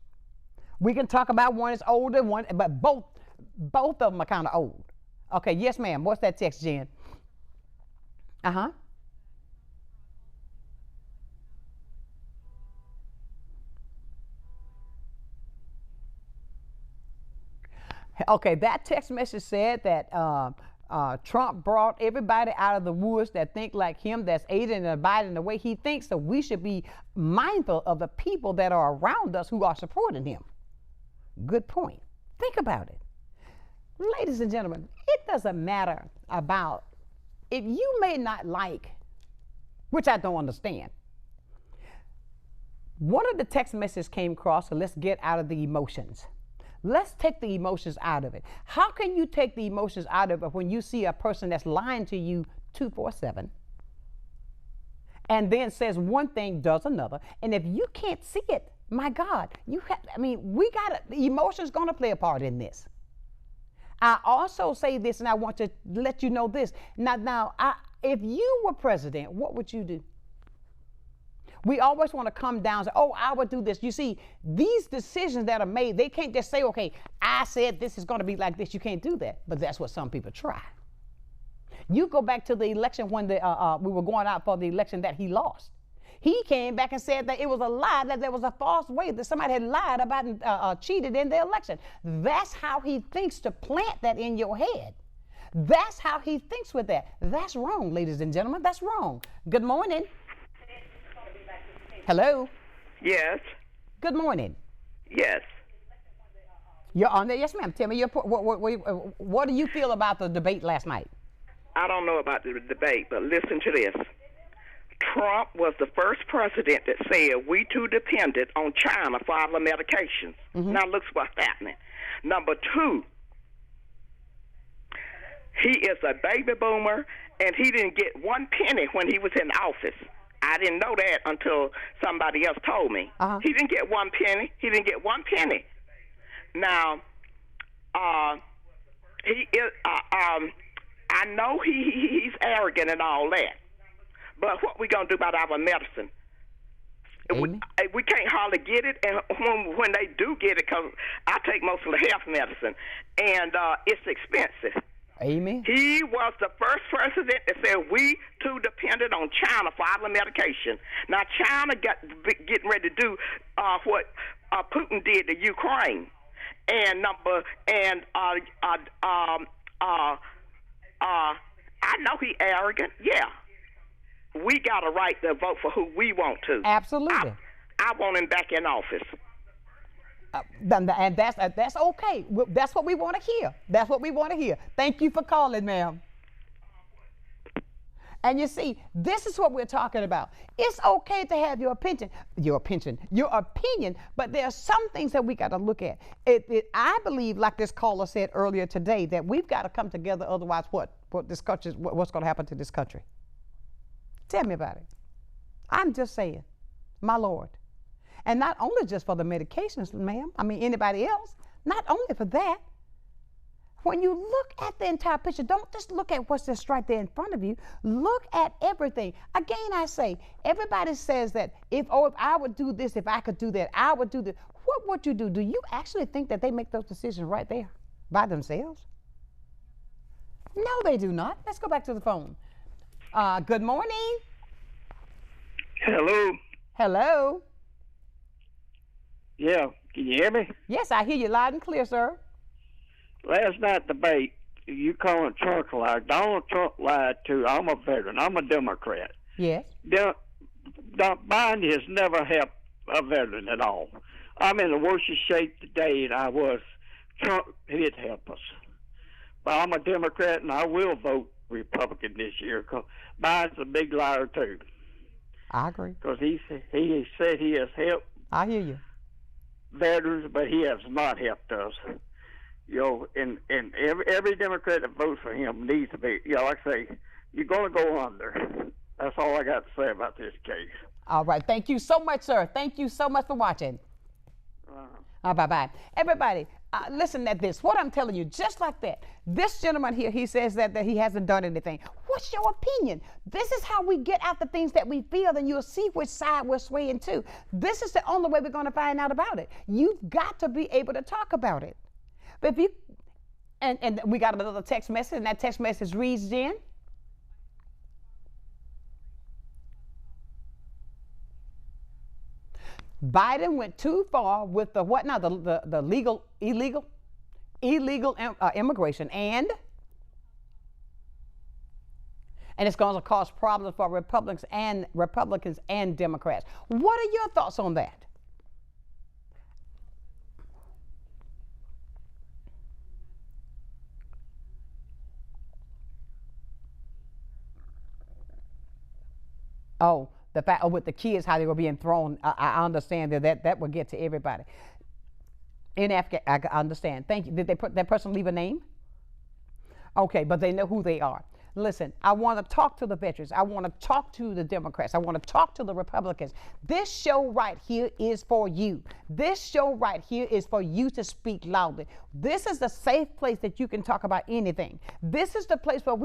Speaker 1: We can talk about one is older, but both of them are kind of old. Okay, yes, ma'am. What's that text, Jen? Uh-huh. Okay, that text message said that Trump brought everybody out of the woods that think like him, that's aiding and abiding the way he thinks. So we should be mindful of the people that are around us who are supporting him. Good point. Think about it. Ladies and gentlemen, it doesn't matter about if you may not like, which I don't understand. One of the text messages came across, so let's get out of the emotions. Let's take the emotions out of it. How can you take the emotions out of it when you see a person that's lying to you 247 and then says one thing, does another? And if you can't see it, my God, the emotions gonna play a part in this. I also say this, and I want to let you know this. Now, if you were president, what would you do? We always want to come down and say, oh, I would do this. You see, these decisions that are made, they can't just say, okay, I said this is going to be like this. You can't do that. But that's what some people try. You go back to the election when we were going out for the election that he lost. He came back and said that it was a lie, that there was a false way, that somebody had lied about and cheated in the election. That's how he thinks, to plant that in your head. That's how he thinks with that. That's wrong, ladies and gentlemen. That's wrong. Good morning. Hello?
Speaker 14: Yes.
Speaker 1: Good morning.
Speaker 14: Yes.
Speaker 1: You're on there? Yes, ma'am. Tell me, what do you feel about the debate last night?
Speaker 14: I don't know about the debate, but listen to this. Trump was the first president that said we too dependent on China for our medications. Mm-hmm. Now look what's happening. Number two, he is a baby boomer, and he didn't get one penny when he was in office. I didn't know that until somebody else told me. Uh-huh. He didn't get one penny. He didn't get one penny. Now, he is. I know he's arrogant and all that, but what we gonna do about our medicine? We can't hardly get it, and when they do get it, because I take most of the health medicine, and it's expensive.
Speaker 1: Amen.
Speaker 14: He was the first president that said we too dependent on China for our medication. Now China getting ready to do what Putin did to Ukraine, and I know he arrogant. Yeah, we got a right to vote for who we want to.
Speaker 1: Absolutely.
Speaker 14: I want him back in office.
Speaker 1: And that's okay. That's what we want to hear. That's what we want to hear. Thank you for calling, ma'am. And you see, this is what we're talking about. It's okay to have your opinion, but there are some things that we got to look at. I believe, like this caller said earlier today, that we've got to come together. Otherwise, what's going to happen to this country? Tell me about it. I'm just saying, my Lord. And not only just for the medications, ma'am. I mean, anybody else. Not only for that. When you look at the entire picture, don't just look at what's just right there in front of you. Look at everything. Again, I say, everybody says that if I would do this, if I could do that, I would do this. What would you do? Do you actually think that they make those decisions right there by themselves? No, they do not. Let's go back to the phone. Good morning.
Speaker 15: Hello.
Speaker 1: Hello.
Speaker 15: Yeah, can you hear me?
Speaker 1: Yes, I hear you loud and clear, sir.
Speaker 15: Last night debate, you calling Trump a liar. Donald Trump lied too. I'm a veteran. I'm a Democrat.
Speaker 1: Yes.
Speaker 15: Biden has never helped a veteran at all. I'm in the worst shape today than I was. Trump, he'd help us. But I'm a Democrat, and I will vote Republican this year because Biden's a big liar too.
Speaker 1: I agree.
Speaker 15: Because he said he has helped.
Speaker 1: I hear you.
Speaker 15: Veterans, but he has not helped us. You know, and every Democrat that votes for him needs to be, you know, like I say, you're going to go under. That's all I got to say about this case.
Speaker 1: All right. Thank you so much, sir. Thank you so much for watching. Bye-bye. Everybody, listen at this. What I'm telling you, just like that. This gentleman here, he says that he hasn't done anything. What's your opinion? This is how we get out the things that we feel, and you'll see which side we're swaying to. This is the only way we're going to find out about it. You've got to be able to talk about it. But if you, and we got another text message, and that text message reads, Jen. Biden went too far with the what now? The illegal immigration, and it's going to cause problems for Republicans and Democrats. What are your thoughts on that? Oh, the fact with the kids, how they were being thrown, I understand that would get to everybody. In Africa, I understand. Thank you. Did that person leave a name? Okay, but they know who they are. Listen, I want to talk to the veterans. I want to talk to the Democrats. I want to talk to the Republicans. This show right here is for you. This show right here is for you to speak loudly. This is the safe place that you can talk about anything. This is the place where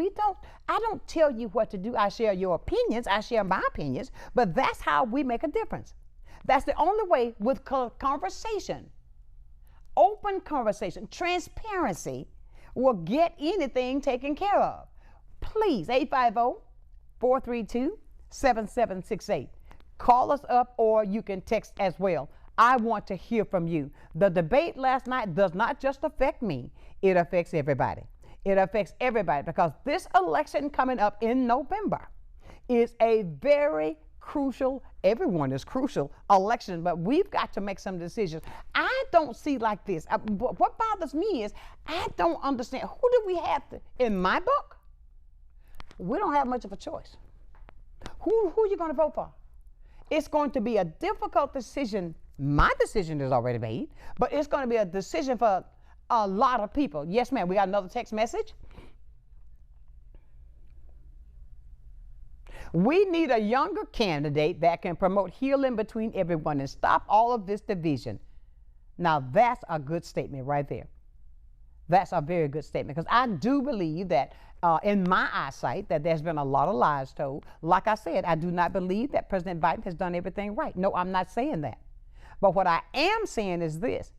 Speaker 1: I don't tell you what to do. I share your opinions. I share my opinions, but that's how we make a difference. That's the only way with conversation, open conversation, transparency will get anything taken care of. Please, 850-432-7768. Call us up, or you can text as well. I want to hear from you. The debate last night does not just affect me. It affects everybody. It affects everybody because this election coming up in November is a very crucial, everyone is crucial election, but we've got to make some decisions. I don't see like this. What bothers me is I don't understand. Who do we have to, in my book? We don't have much of a choice. Who are you going to vote for? It's going to be a difficult decision. My decision is already made, but it's going to be a decision for a lot of people. Yes, ma'am. We got another text message. We need a younger candidate that can promote healing between everyone and stop all of this division. Now, that's a good statement right there. That's a very good statement because I do believe that in my eyesight that there's been a lot of lies told. Like I said, I do not believe that President Biden has done everything right. No, I'm not saying that. But what I am saying is this.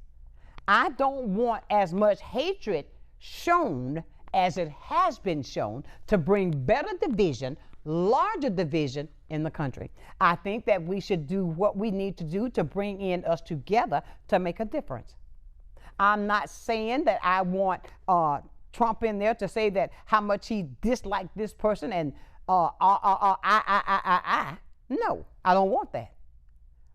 Speaker 1: I don't want as much hatred shown as it has been shown to bring better division, larger division in the country. I think that we should do what we need to do to bring in us together to make a difference. I'm not saying that I want Trump in there to say that how much he disliked this person and No, I don't want that.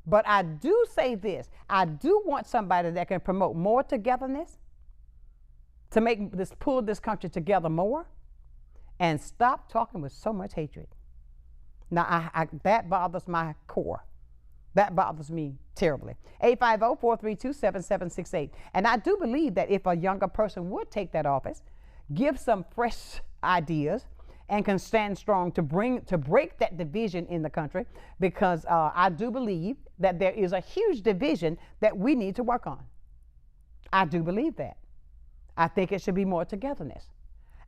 Speaker 1: But I do say this. I do want somebody that can promote more togetherness, to pull this country together more, and stop talking with so much hatred. Now, that bothers my core. That bothers me terribly. 850-432-7768. And I do believe that if a younger person would take that office, give some fresh ideas, and can stand strong to break that division in the country, because I do believe that there is a huge division that we need to work on. I do believe that. I think it should be more togetherness.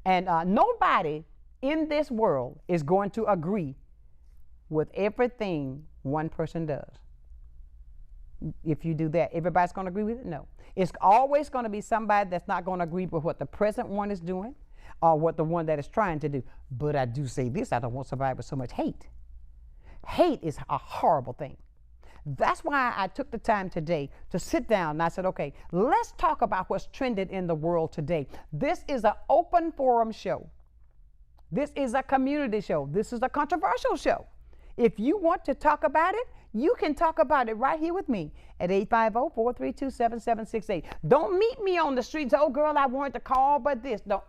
Speaker 1: And nobody in this world is going to agree with everything one person does. If you do that, everybody's going to agree with it? No. It's always going to be somebody that's not going to agree with what the present one is doing or what the one that is trying to do. But I do say this, I don't want somebody with so much hate. Hate is a horrible thing. That's why I took the time today to sit down and I said, okay, let's talk about what's trending in the world today. This is an open forum show. This is a community show. This is a controversial show. If you want to talk about it, you can talk about it right here with me at 850-432-7768. Don't meet me on the streets. Oh, girl, I wanted to call, but this. No,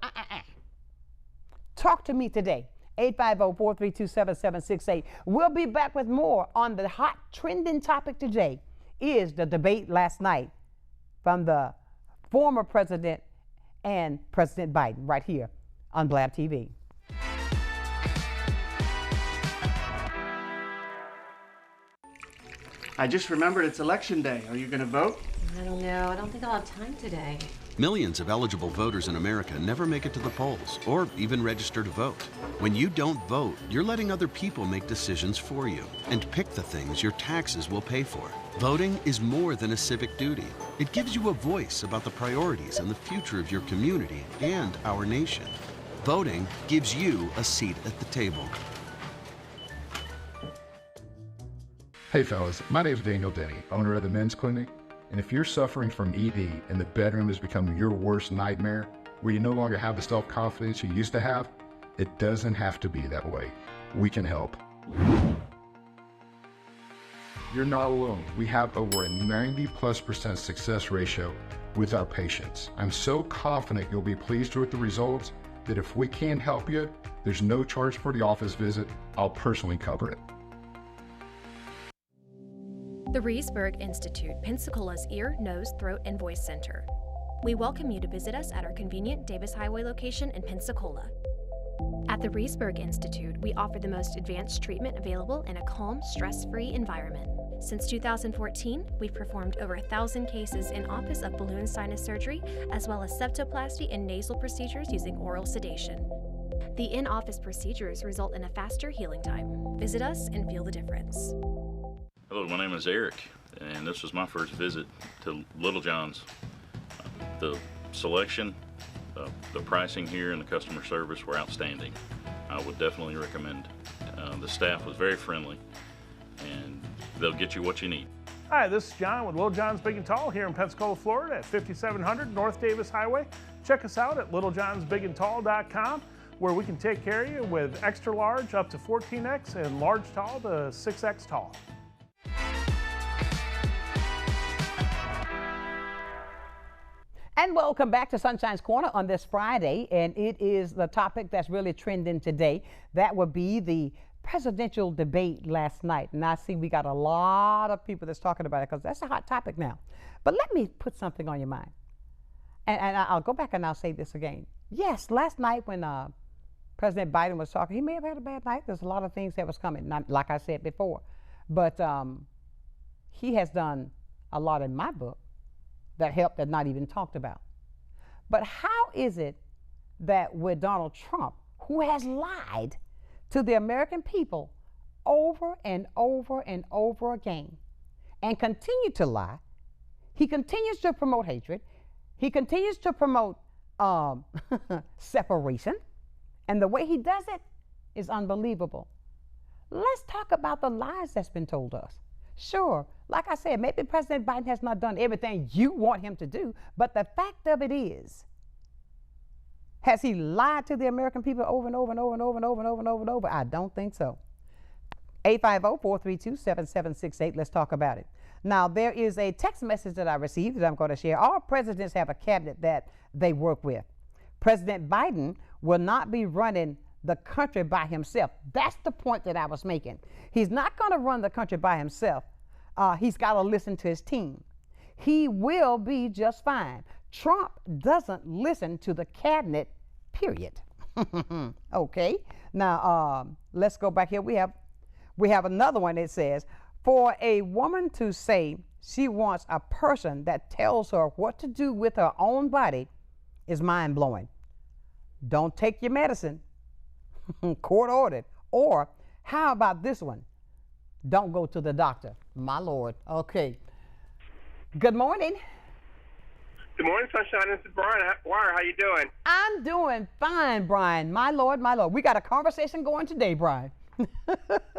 Speaker 1: Talk to me today. 850-432-7768. We'll be back with more on the hot trending topic today is the debate last night from the former president and President Biden right here on Blab TV.
Speaker 16: I just remembered it's election day. Are you going to vote?
Speaker 17: I don't know. I don't think I'll have time today.
Speaker 18: Millions of eligible voters in America never make it to the polls or even register to vote. When you don't vote, you're letting other people make decisions for you and pick the things your taxes will pay for. Voting is more than a civic duty. It gives you a voice about the priorities and the future of your community and our nation. Voting gives you a seat at the table.
Speaker 19: Hey fellas, my name is Daniel Denny, owner of the Men's Clinic, and if you're suffering from ED and the bedroom has become your worst nightmare, where you no longer have the self-confidence you used to have, it doesn't have to be that way. We can help. You're not alone. We have over a 90+% success ratio with our patients. I'm so confident you'll be pleased with the results that if we can't help you, there's no charge for the office visit. I'll personally cover it.
Speaker 20: The Reesburg Institute, Pensacola's ear, nose, throat, and voice center. We welcome you to visit us at our convenient Davis Highway location in Pensacola. At the Reesburg Institute, we offer the most advanced treatment available in a calm, stress-free environment. Since 2014, we've performed over 1,000 cases in office of balloon sinus surgery, as well as septoplasty and nasal procedures using oral sedation. The in-office procedures result in a faster healing time. Visit us and feel the difference.
Speaker 21: Hello, my name is Eric, and this was my first visit to Little John's. The selection, the pricing here, and the customer service were outstanding. I would definitely recommend. The staff was very friendly, and they'll get you what you need.
Speaker 22: Hi, this is John with Little John's Big and Tall here in Pensacola, Florida at 5700 North Davis Highway. Check us out at littlejohnsbigandtall.com, where we can take care of you with extra large up to 14X and large tall to 6X tall.
Speaker 1: And welcome back to Sunshine's Corner on this Friday, and it is the topic that's really trending today. That would be the presidential debate last night. And I see we got a lot of people that's talking about it because that's a hot topic now. But let me put something on your mind. And I'll go back and I'll say this again. Yes, last night when President Biden was talking, he may have had a bad night. There's a lot of things that was coming, not, like I said before. But he has done a lot in my book that helped that not even talked about. But how is it that with Donald Trump, who has lied to the American people over and over and over again and continue to lie, he continues to promote hatred, he continues to promote separation, and the way he does it is unbelievable. Let's talk about the lies that's been told us. Sure, like I said, maybe President Biden has not done everything you want him to do, but the fact of it is, has he lied to the American people over and over and over and over and over and over and over and over? I don't think so. 850-432-7768, let's talk about it. Now, there is a text message that I received that I'm going to share. All presidents have a cabinet that they work with. President Biden will not be running the country by himself. That's the point that I was making. He's not going to run the country by himself. He's got to listen to his team. He will be just fine. Trump doesn't listen to the cabinet, period. Okay. Now, let's go back here. We have another one that says, for a woman to say she wants a person that tells her what to do with her own body is mind-blowing. Don't take your medicine, court ordered. Or how about this one? Don't go to the doctor. My Lord. Okay. Good morning.
Speaker 2: Good morning, Sonshine. This is Brian Wire. How you doing?
Speaker 1: I'm doing fine, Brian. My Lord, my Lord. We got a conversation going today, Brian.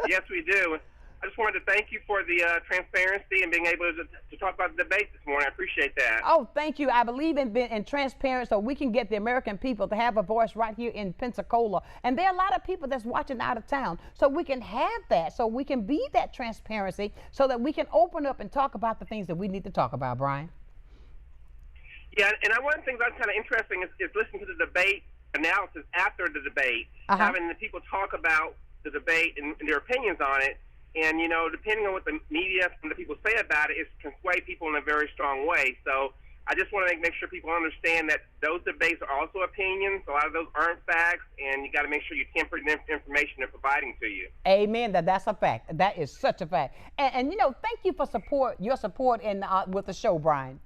Speaker 2: Yes, we do. I just wanted to thank you for the transparency and being able to talk about the debate this morning. I appreciate that.
Speaker 1: Oh, thank you. I believe in transparency so we can get the American people to have a voice right here in Pensacola. And there are a lot of people that's watching out of town. So we can have that, so we can be that transparency so that we can open up and talk about the things that we need to talk about, Brian.
Speaker 2: Yeah, and one of the things that's kind of interesting is listening to the debate analysis after the debate, having the people talk about the debate and their opinions on it. And, you know, depending on what the media and the people say about it, it can sway people in a very strong way. So I just want to make sure people understand that those debates are also opinions. A lot of those aren't facts, and you got to make sure you temper the information they're providing to you.
Speaker 1: Amen. That's a fact. That is such a fact. And you know, thank you for your support in with the show, Brian.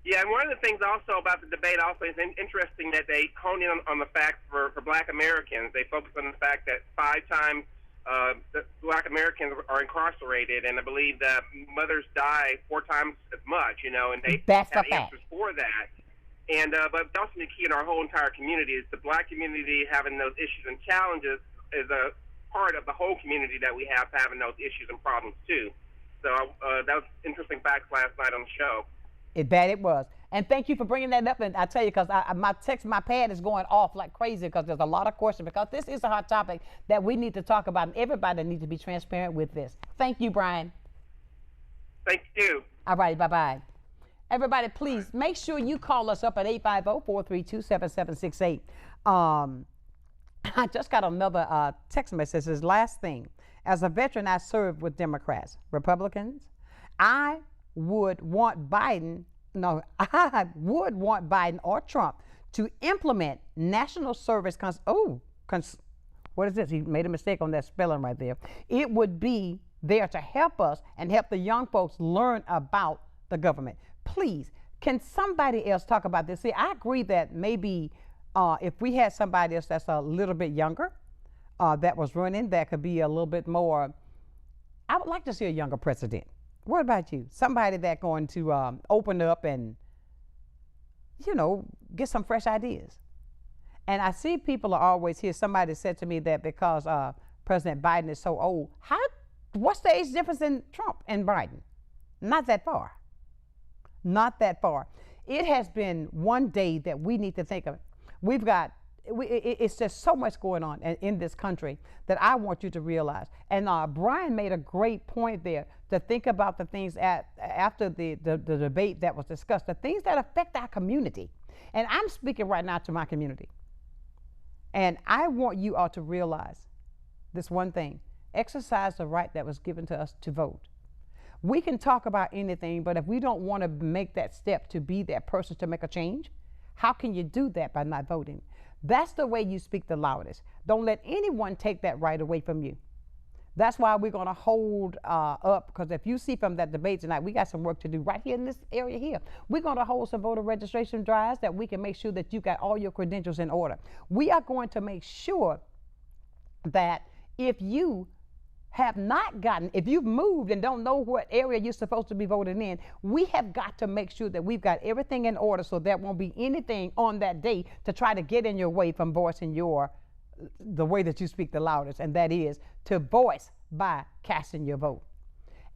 Speaker 2: Yeah, and one of the things also about the debate also is interesting that they hone in on the fact for Black Americans. They focus on the fact that 5 times the Black Americans are incarcerated, and I believe that mothers die 4 times as much, you know, and they have answers for that. And but also the key in our whole entire community is the Black community having those issues and challenges is a part of the whole community that we have having those issues and problems too. So that was interesting facts last night on the show.
Speaker 1: It was. And thank you for bringing that up. And I tell you, because my pad is going off like crazy because there's a lot of questions, because this is a hot topic that we need to talk about, and everybody needs to be transparent with this. Thank you, Brian.
Speaker 2: Thank you.
Speaker 1: All right, bye-bye. Everybody, please make sure you call us up at 850-432-7768. I just got another text message. This last thing. As a veteran, I served with Democrats, Republicans. I would want Biden or Trump to implement national service. What is this? He made a mistake on that spelling right there. It would be there to help us and help the young folks learn about the government. Please, can somebody else talk about this? See, I agree that maybe if we had somebody else that's a little bit younger that was running, that could be a little bit more. I would like to see a younger president. What about you? Somebody that's going to open up and, you know, get some fresh ideas. And I see people are always here. Somebody said to me that because President Biden is so old, what's the age difference in Trump and Biden? Not that far. Not that far. It has been one day that we need to think of. It's just so much going on in this country that I want you to realize. And Brian made a great point there to think about the things after the debate that was discussed, the things that affect our community. And I'm speaking right now to my community. And I want you all to realize this one thing: exercise the right that was given to us to vote. We can talk about anything, but if we don't want to make that step to be that person to make a change, how can you do that by not voting? That's the way you speak the loudest. Don't let anyone take that right away from you. That's why we're going to hold up, because if you see from that debate tonight, we got some work to do right here in this area here. We're going to hold some voter registration drives that we can make sure that you got all your credentials in order. We are going to make sure that if you have not gotten, if you've moved and don't know what area you're supposed to be voting in, we have got to make sure that we've got everything in order so there won't be anything on that day to try to get in your way from voicing the way that you speak the loudest, and that is to voice by casting your vote.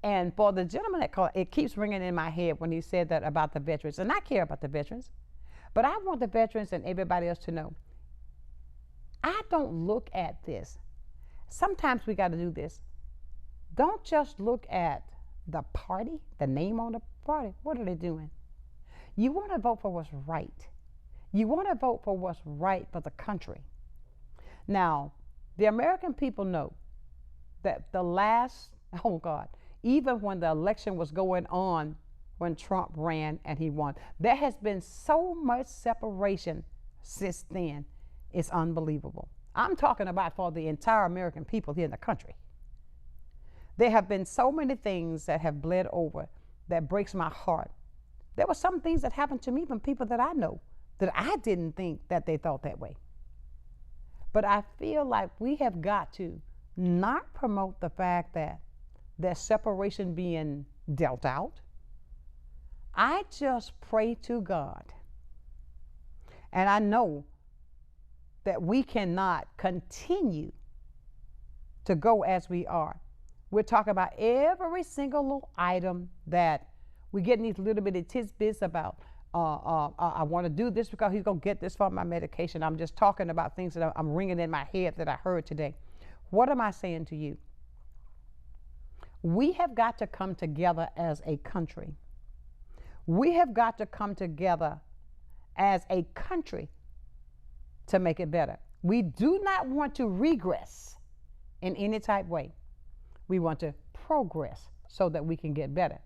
Speaker 1: And for the gentleman that called, it keeps ringing in my head when he said that about the veterans, and I care about the veterans, but I want the veterans and everybody else to know, I don't look at this. Sometimes we got to do this. Don't just look at the party, the name on the party. What are they doing? You want to vote for what's right. You want to vote for what's right for the country. Now, the American people know that even when the election was going on, when Trump ran and he won, there has been so much separation since then. It's unbelievable. I'm talking about for the entire American people here in the country. There have been so many things that have bled over that breaks my heart. There were some things that happened to me from people that I know that I didn't think that they thought that way. But I feel like we have got to not promote the fact that there's separation being dealt out. I just pray to God. And I know that we cannot continue to go as we are. We're talking about every single little item that we get these little bitty tidbits about. I want to do this because he's going to get this from my medication. I'm just talking about things that I'm ringing in my head that I heard today. What am I saying to you? We have got to come together as a country. We have got to come together as a country to make it better. We do not want to regress in any type way. We want to progress so that we can get better.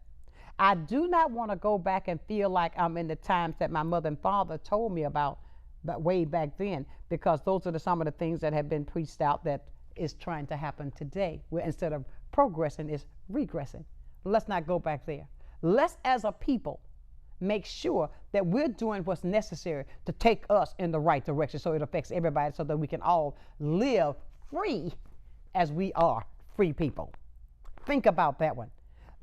Speaker 1: I do not want to go back and feel like I'm in the times that my mother and father told me about way back then, because those are some of the things that have been preached out that is trying to happen today, where instead of progressing is regressing. Let's not go back there. Let's, as a people, make sure that we're doing what's necessary to take us in the right direction so it affects everybody, so that we can all live free as we are free people. Think about that one.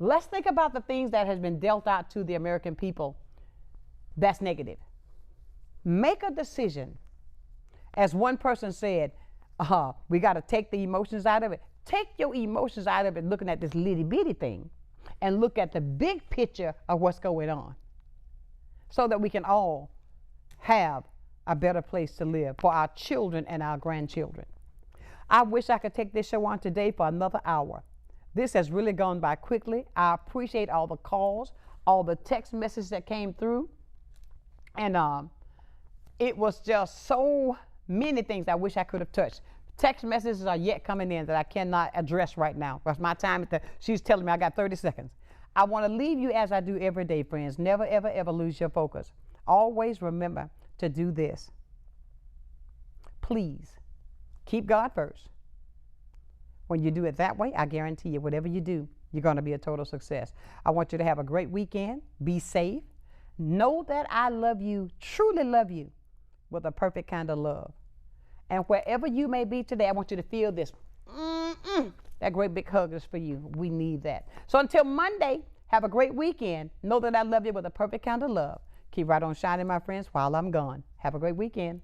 Speaker 1: Let's think about the things that has been dealt out to the American people that's negative. Make a decision. As one person said, we got to take the emotions out of it. Take your emotions out of it looking at this little bitty thing and look at the big picture of what's going on, so that we can all have a better place to live for our children and our grandchildren. I wish I could take this show on today for another hour. This has really gone by quickly. I appreciate all the calls, all the text messages that came through. And it was just so many things I wish I could have touched. Text messages are yet coming in that I cannot address right now. That's my time. She's telling me I got 30 seconds. I want to leave you as I do every day, friends. Never, ever, ever lose your focus. Always remember to do this. Please keep God first. When you do it that way, I guarantee you, whatever you do, you're going to be a total success. I want you to have a great weekend. Be safe. Know that I love you, truly love you, with a perfect kind of love. And wherever you may be today, I want you to feel this. That great big hug is for you. We need that. So until Monday, have a great weekend. Know that I love you with a perfect kind of love. Keep right on shining, my friends, while I'm gone. Have a great weekend.